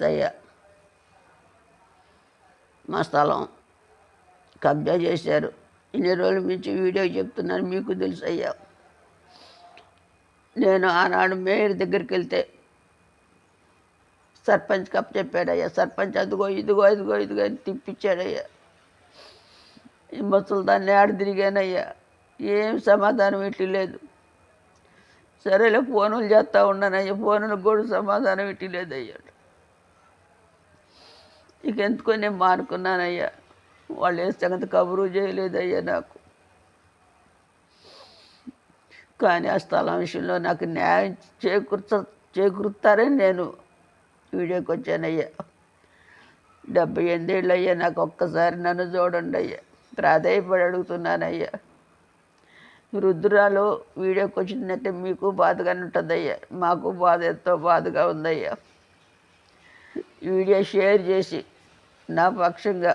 నమస్తే అయ్యా. మా స్థలం కబ్జా చేశారు. ఇన్ని రోజుల నుంచి వీడియో చెప్తున్నాను, మీకు తెలుసు అయ్యా. నేను ఆనాడు మేయర్ దగ్గరికి వెళ్తే సర్పంచ్ కప్ చెప్పాడయ్యా. సర్పంచ్ అదిగో ఇదిగో ఇదిగో ఇదిగో అని తిప్పించాడయ్యా. ఈ ముసలి దాన్ని ఆడ తిరిగానయ్యా, ఏం సమాధానం ఇట్లా లేదు. సరేలే ఫోనులు చేస్తూ ఉన్నానయ్యా, ఫోనులకు కూడా సమాధానం ఇట్లా లేదయ్యా. ఇక ఎందుకో నేను మానుకున్నానయ్యా. వాళ్ళు ఏ సంగతి కబురు చేయలేదయ్యా నాకు. కానీ ఆ స్థలం విషయంలో నాకు న్యాయం చేకూరుతారని నేను వీడియోకి వచ్చానయ్యా. 78 ఏళ్ళు అయ్యా, నాకు ఒక్కసారి నన్ను చూడండి అయ్యా, ప్రాధాయపడి అడుగుతున్నానయ్యా. రుద్రాలు వీడియోకి వచ్చిందంటే మీకు బాధగానే ఉంటుందయ్యా, మాకు బాధ ఎంతో బాధగా ఉందయ్యా. వీడియో షేర్ చేసి నా పక్షంగా